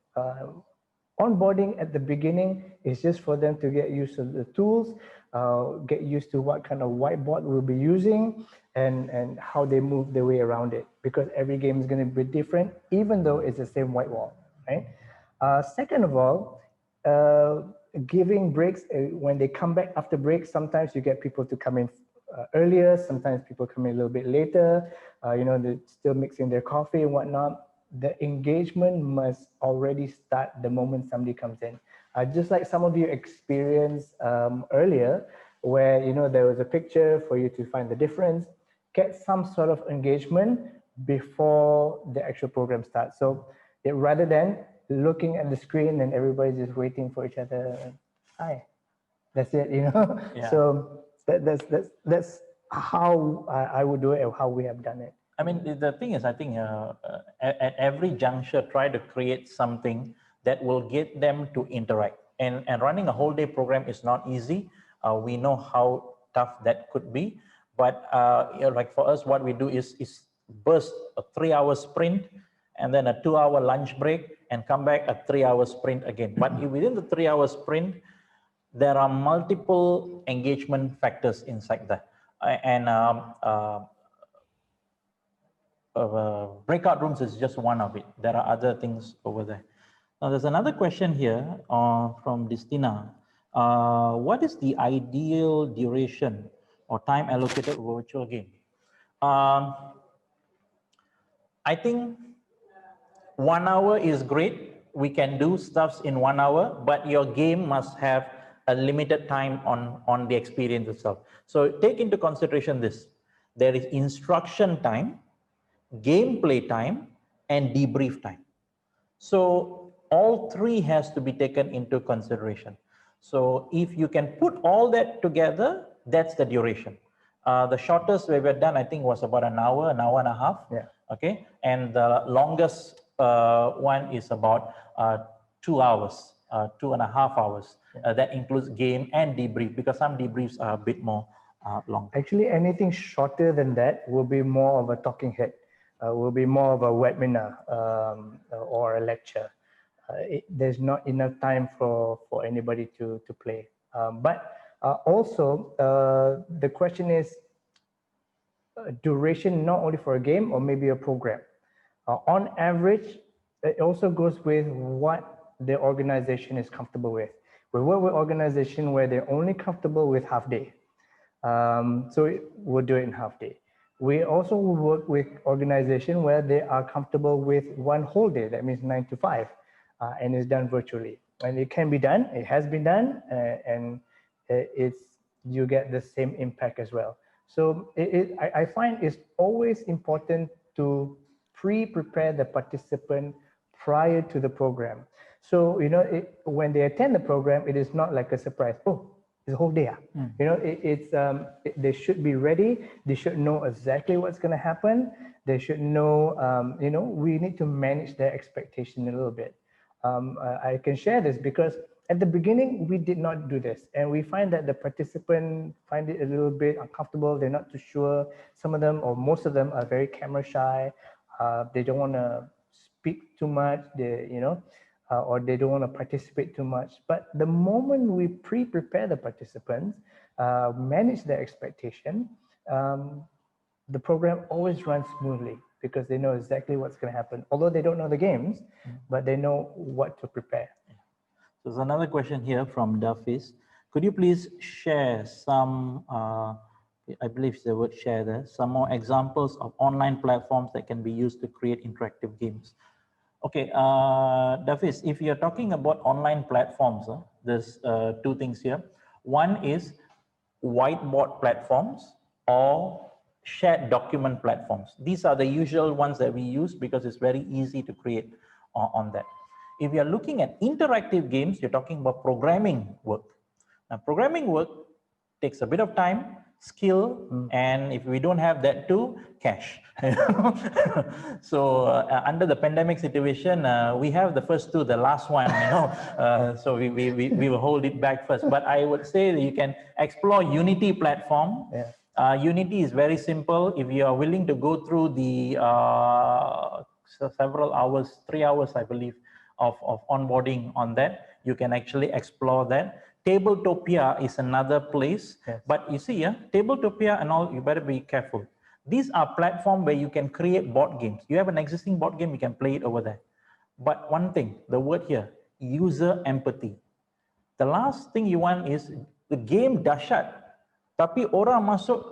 Onboarding at the beginning is just for them to get used to the tools, get used to what kind of whiteboard we'll be using, and how they move their way around it, because every game is going to be different, even though it's the same white wall, right? Second of all, giving breaks when they come back after breaks. Sometimes you get people to come in earlier, sometimes people come in a little bit later, they're still mixing their coffee and whatnot. The engagement must already start the moment somebody comes in. Just like some of you experienced earlier, where there was a picture for you to find the difference, get some sort of engagement before the actual program starts. So rather than looking at the screen and everybody's just waiting for each other, hi, that's it, Yeah. So that's how I would do it, or how we have done it. I mean, the thing is, I think at every juncture, try to create something that will get them to interact. And running a whole day program is not easy. We know how tough that could be. But like for us, what we do is burst a 3-hour sprint, and then a 2-hour lunch break, and come back a 3-hour sprint again. But within the 3-hour sprint, there are multiple engagement factors inside that. Breakout rooms is just one of it. There are other things over there. Now, there's another question here from Distina. What is the ideal duration or time allocated virtual game? I think 1 hour is great. We can do stuffs in 1 hour, but your game must have a limited time on the experience itself. So take into consideration this. there is instruction time, gameplay time, and debrief time. So all three has to be taken into consideration. So if you can put all that together, that's the duration. The shortest we were done, I think, was about an hour and a half. Yeah. Okay, and the longest one is about 2 hours, 2.5 hours. That includes game and debrief, because some debriefs are a bit more long. Actually, anything shorter than that will be more of a talking head, will be more of a webinar or a lecture. There's not enough time for anybody to play. But also, the question is duration not only for a game or maybe a program. On average, it also goes with what the organization is comfortable with. We work with organization where they're only comfortable with half day. So we'll do it in half day. We also work with organization where they are comfortable with one whole day. That means 9 to 5, and it's done virtually. And it can be done. It has been done, and you get the same impact as well. So I find it's always important to prepare the participant prior to the program. So, you know, when they attend the program, it is not like a surprise. Oh, it's a whole day. You know, they should be ready. They should know exactly what's going to happen. They should know, you know, we need to manage their expectation a little bit. I can share this because at the beginning, we did not do this. And we find that the participant find it a little bit uncomfortable. They're not too sure. Some of them, or most of them, are very camera shy. They don't want to speak too much. You know, or they don't want to participate too much. But the moment we prepare the participants, manage their expectation, the program always runs smoothly because they know exactly what's going to happen. Although they don't know the games, but they know what to prepare. So there's another question here from Duffis. Could you please share some, I believe it's the word share there, some more examples of online platforms that can be used to create interactive games? Okay, Duffis, if you're talking about online platforms, there's two things here. One is whiteboard platforms or shared document platforms. These are the usual ones that we use because it's very easy to create on that. If you're looking at interactive games, you're talking about programming work. Now, programming work takes a bit of time, skill, and if we don't have that too, cash. So under the pandemic situation, we have the first two, the last one, you know, so we will hold it back first. But I would say that you can explore Unity platform. Yeah. Unity is very simple. If you are willing to go through the several hours, 3 hours, I believe, of onboarding on that, you can actually explore that. Tabletopia is another place, yes. But you see, Tabletopia and all, you better be careful. These are platforms where you can create board games. You have an existing board game, you can play it over there. But one thing, the word here, user empathy. The last thing you want is the game dahsyat, tapi orang masuk,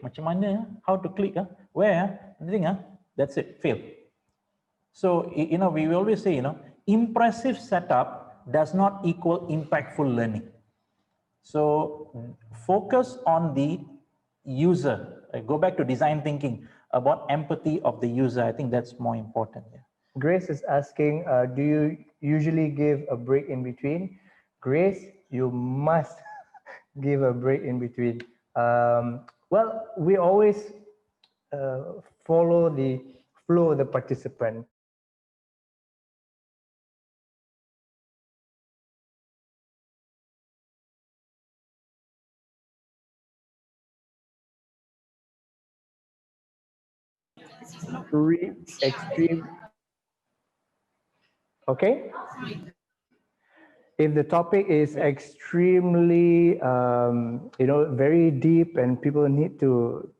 macam mana, how to click, where, that's it, fail. So, you know, we always say, you know, impressive setup does not equal impactful learning. So, focus on the user. Go back to design thinking about empathy of the user. I think that's more important. Yeah. Grace is asking, do you usually give a break in between? Grace, you must give a break in between. Well, we always follow the flow of the participant. Extreme. Okay. If the topic is extremely, you know, very deep and people need to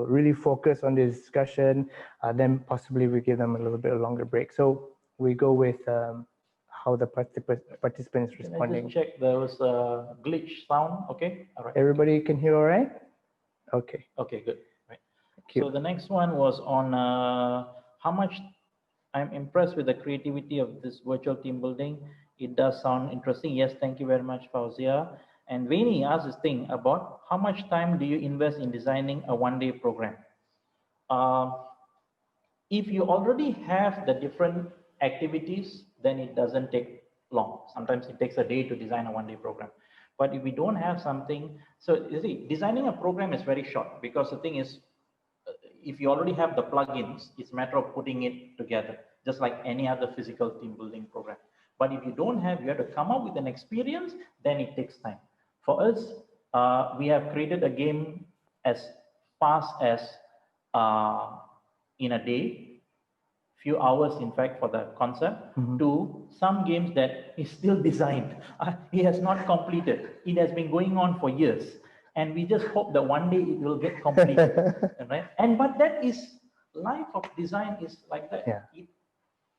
really focus on the discussion, then possibly we give them a little bit longer break. So we go with how the participant is responding. Can I just check there was a glitch sound? Okay. All right. Everybody can hear all right? Okay. Okay, good. Right. So the next one was on how much I'm impressed with the creativity of this virtual team building. It does sound interesting. Yes, thank you very much, Fauzia. And Veni asked this thing about how much time do you invest in designing a one-day program? If you already have the different activities, then it doesn't take long. Sometimes it takes a day to design a one-day program. But if we don't have something, so you see, designing a program is very short, because the thing is, if you already have the plugins, it's a matter of putting it together, just like any other physical team building program. But if you don't have, you have to come up with an experience, then it takes time. For us, we have created a game as fast as in a day, few hours, in fact, for the concept, to some games that is still designed. It has not completed. It has been going on for years. And we just hope that one day it will get completed, right? But that is, life of design is like that. Yeah.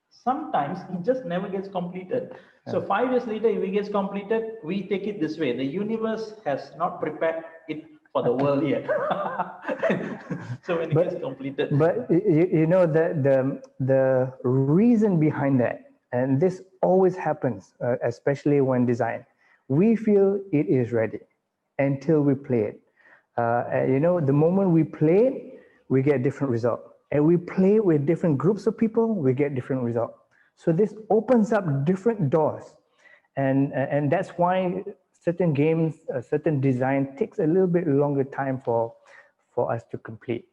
Sometimes it just never gets completed. So 5 years later, if it gets completed, we take it this way: the universe has not prepared it for the world yet. So when it gets completed. But you know that the reason behind that, and this always happens, especially when design, we feel it is ready until we play it. You know, the moment we play it, we get a different result. And we play with different groups of people, we get different result. So this opens up different doors. And that's why certain games, certain design takes a little bit longer time for us to complete.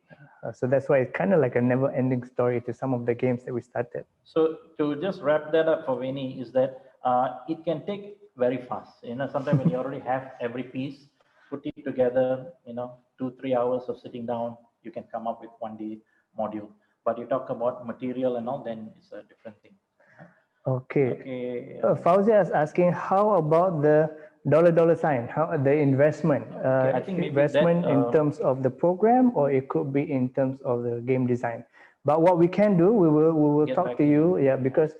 So that's why it's kind of like a never-ending story to some of the games that we started. So to just wrap that up for Vinny is that it can take very fast. You know, sometimes when you already have every piece, put it together, you know, 2-3 hours of sitting down, you can come up with one day module. But you talk about material and all, then it's a different thing. Okay. Fauzia is asking, how about the dollar sign? How the investment? I think investment in terms of the program, or it could be in terms of the game design. But what we can do, we will talk to you. Yeah, because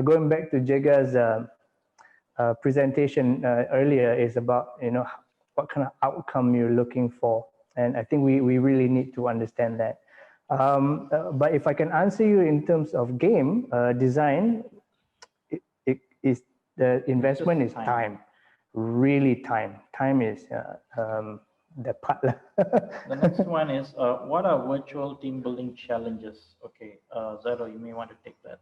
going back to Jega's presentation earlier is about, you know, what kind of outcome you're looking for, and I think we really need to understand that. But if I can answer you in terms of game design, is the investment is time, really time. Time is the part. The next one is, what are virtual team building challenges? Okay, Zairo, you may want to take that.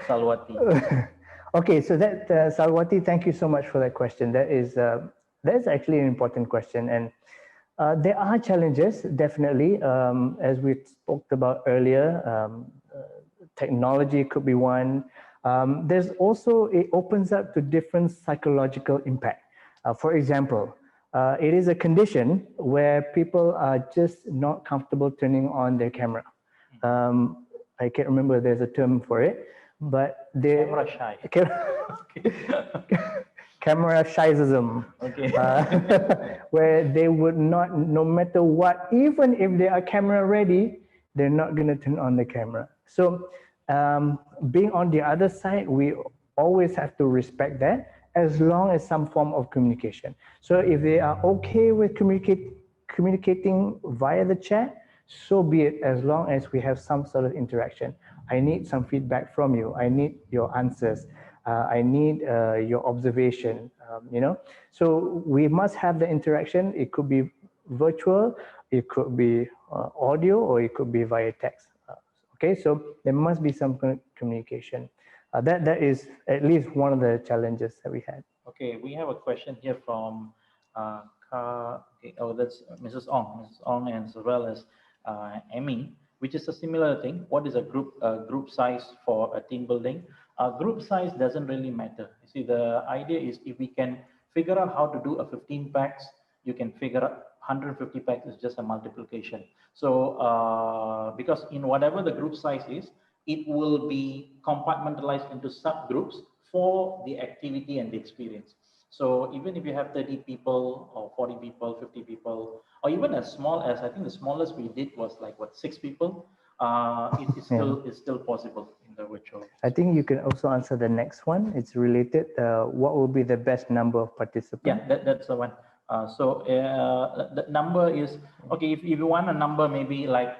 Salwati. Okay, so that Salwati, thank you so much for that question. That is actually an important question, and there are challenges, definitely. As we spoke about earlier, technology could be one. There's also, it opens up to different psychological impact. For example, it is a condition where people are just not comfortable turning on their camera. I can't remember, there's a term for it, but they Camera shy. Camera shyism. Okay. Where they would not, no matter what, even if they are camera ready, they're not going to turn on the camera. So being on the other side, we always have to respect that, as long as some form of communication. So if they are okay with communicating via the chat, so be it, as long as we have some sort of interaction. I need some feedback from you. I need your answers. I need your observation, you know. So we must have the interaction. It could be virtual, it could be audio, or it could be via text. Okay, so there must be some communication. That is at least one of the challenges that we had. Okay, we have a question here from that's Mrs. Ong. Mrs. Ong, and as well as Emmy, which is a similar thing. What is a group size for a team building? Group size doesn't really matter. You see, the idea is if we can figure out how to do a 15 packs, you can figure out 150 packs is just a multiplication. So because in whatever the group size is, it will be compartmentalized into subgroups for the activity and the experience. So even if you have 30 people or 40 people, 50 people, or even as small as, I think the smallest we did was like, what, 6 people, it's still possible in the virtual. I think you can also answer the next one. It's related. What will be the best number of participants? Yeah, that's the one. So the number is, okay, if you want a number, maybe like,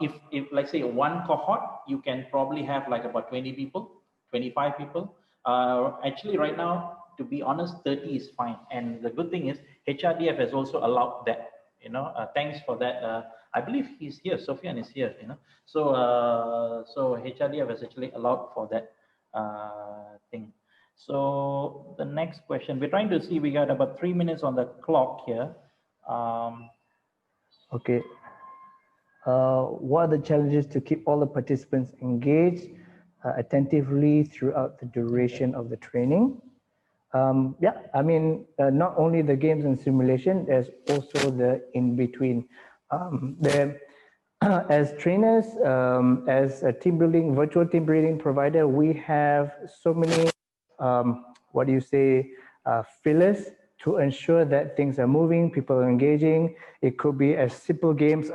if like say one cohort, you can probably have like about 20 people, 25 people. Actually right now, to be honest, 30 is fine. And the good thing is HRDF has also allowed that, thanks for that. I believe he's here, Sophian is here, So, so HRDF has actually allowed for that thing. So the next question, we're trying to see, we got about 3 minutes on the clock here. Okay. What are the challenges to keep all the participants engaged attentively throughout the duration of the training? Yeah, I mean, not only the games and simulation, there's also the in-between. As trainers, as a virtual team building provider, we have so many, fillers to ensure that things are moving, people are engaging. It could be as simple games,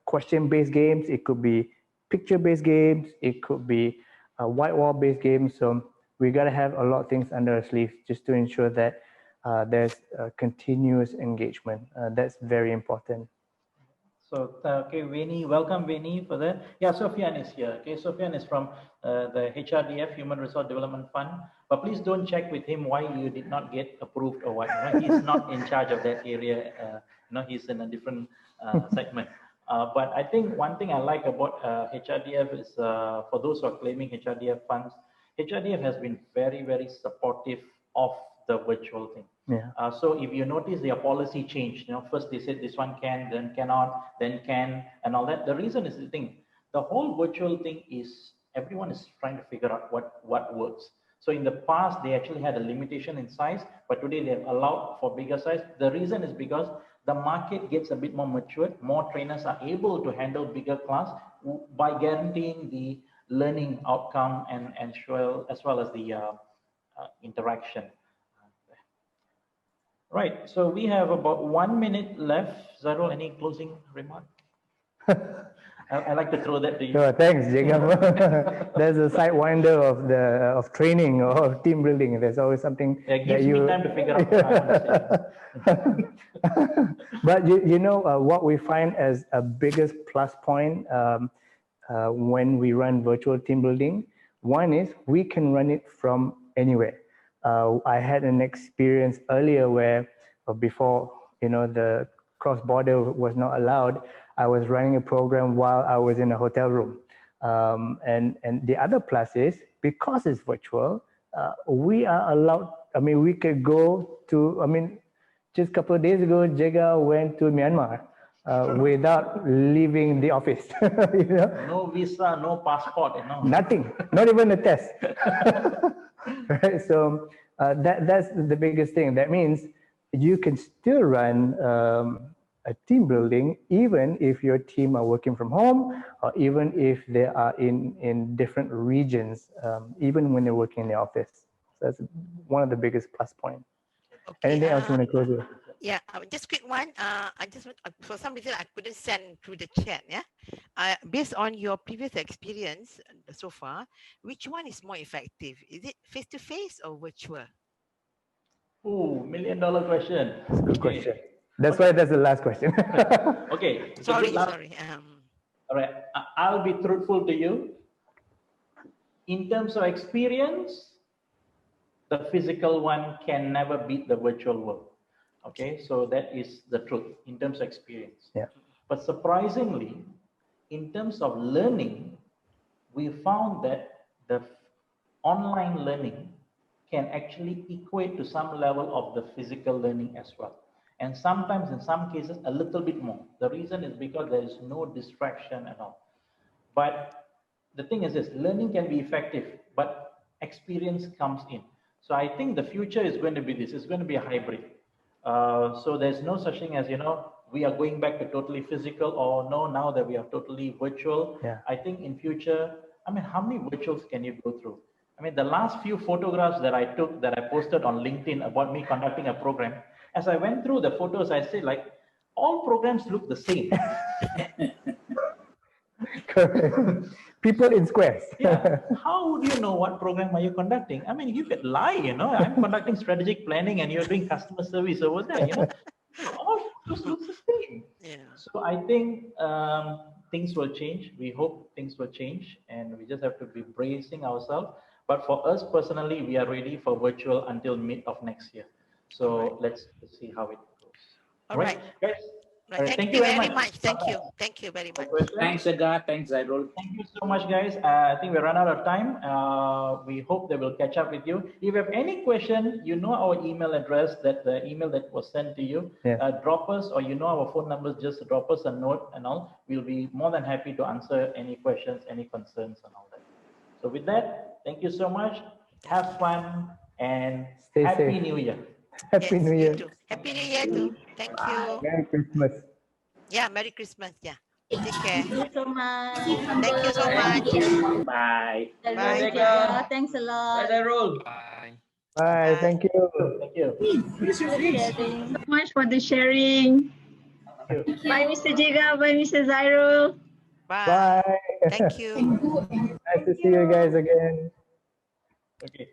question-based games. It could be picture-based games. It could be white wall-based games. So we got to have a lot of things under our sleeves just to ensure that there's continuous engagement. That's very important. So, okay, Veni, welcome Veni for that. Yeah, Sophian is here. Okay, Sophian is from the HRDF, Human Resource Development Fund. But please don't check with him why you did not get approved or what. He's not in charge of that area. He's in a different segment. But I think one thing I like about HRDF is for those who are claiming HRDF funds, HRDF has been very, very supportive of the virtual thing. Yeah. So if you notice their policy changed, first they said this one can, then cannot, then can, and all that. The reason is the thing, the whole virtual thing is everyone is trying to figure out what works. So in the past, they actually had a limitation in size, but today they've allowed for bigger size. The reason is because the market gets a bit more matured, more trainers are able to handle bigger class by guaranteeing the learning outcome and as well as the interaction. Right, so we have about 1 minute left. Zairul, any closing remark? I like to throw that to you. Sure, thanks, Jacob. There's a sidewinder of training or of team building. There's always something it gives me time to figure out. But what we find as a biggest plus point when we run virtual team building, one is we can run it from anywhere. I had an experience earlier where before the cross-border was not allowed, I was running a program while I was in a hotel room. And the other plus is because it's virtual, we are allowed, we could go to, just a couple of days ago, Jega went to Myanmar without leaving the office. No visa, no passport, Nothing, not even a test. Right, so that's the biggest thing. That means you can still run a team building even if your team are working from home or even if they are in different regions, even when they're working in the office. So that's one of the biggest plus points. Okay, Anything else you want to close with? Yeah, just quick one. I just for some reason I couldn't send through the chat. Yeah, based on your previous experience so far, which one is more effective? Is it face to face or virtual? Oh, $1 million question. Good question. That's why that's the last question. Okay. Sorry. All right, I'll be truthful to you. In terms of experience, the physical one can never beat the virtual world. Okay, so that is the truth in terms of experience. Yeah. But surprisingly, in terms of learning, we found that the online learning can actually equate to some level of the physical learning as well. And sometimes, in some cases, a little bit more. The reason is because there is no distraction at all. But the thing is this, learning can be effective, but experience comes in. So I think the future is going to be this, it's going to be a hybrid. So there's no such thing as, we are going back to totally physical or no, now that we are totally virtual. Yeah. I think in future, how many virtuals can you go through? The last few photographs that I took, that I posted on LinkedIn about me conducting a program, as I went through the photos, I said all programs look the same. People in squares. Yeah. How do you know what program are you conducting? You could lie, I'm conducting strategic planning and you're doing customer service over there, all photos look the same. Yeah. So I think things will change. We hope things will change and we just have to be bracing ourselves. But for us personally, we are ready for virtual until mid of next year. So let's see how it goes. All right. Guys. Right. Thank you very much. Thank you. Thank you very much. Thanks, Jagat. Thanks, Zairul. Thank you so much, guys. I think we run out of time. We hope they will catch up with you. If you have any question, you know our email address, that the email that was sent to you. Drop us, or you know our phone numbers, just drop us a note and all. We'll be more than happy to answer any questions, any concerns and all that. So with that, thank you so much. Have fun and Stay Happy safe. New Year. Happy New Year. Too. Happy New Year too. Thank you. Merry Christmas. Yeah, Merry Christmas. Yeah. Take care. Thank you so much. Thank you so much. Bye. Bye. Jagat. Thanks a lot. Bye, Zairul. Bye. Bye. Thank you. Thank you. Sharing. So much for the sharing. Bye, Mr. Jiga. Bye, Mr. Zairul. Bye. Bye. Thank you. Nice to see you guys again. Okay.